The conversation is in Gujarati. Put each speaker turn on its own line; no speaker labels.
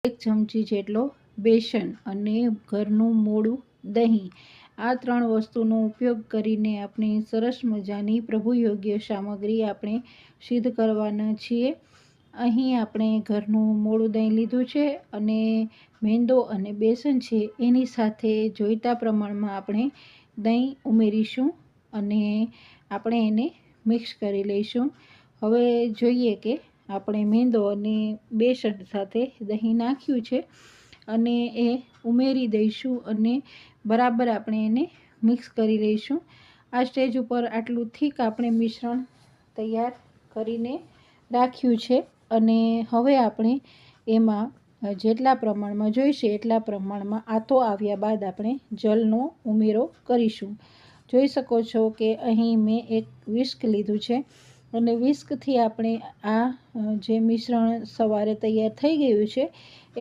1 ચમચી જેટલો બેસન અને ઘરનું મોળું દહીં. આ 3 વસ્તુનો ઉપયોગ કરીને આપણે સરસ મજાની પ્રભુ યોગ્ય સામગ્રી આપણે સિદ્ધ કરવાના છીએ. અહીં આપણે ઘરનું મોળું દહીં લીધું છે અને મેંદો અને બેસન છે એની સાથે જોઈતા પ્રમાણમાં આપણે દહીં ઉમેરીશું અને આપણે એને મિક્સ કરી લઈશું. હવે જોઈએ કે આપણે મેંદો અને બેસન સાથે દહીં નાખ્યું છે અને એ ઉમેરી દઈશું અને બરાબર આપણે એને મિક્સ કરી લઈશું. આ સ્ટેજ ઉપર આટલું થીક આપણે મિશ્રણ તૈયાર કરીને રાખ્યું છે અને હવે આપણે એમાં જેટલા પ્રમાણમાં જોઈશે એટલા પ્રમાણમાં આથો આવ્યા બાદ આપણે જલનો ઉમેરો કરીશું. જોઈ શકો છો કે અહીં મેં એક વિસ્ક લીધું છે અને વિસ્કથી આપણે આ જે મિશ્રણ સવારે તૈયાર થઈ ગયું છે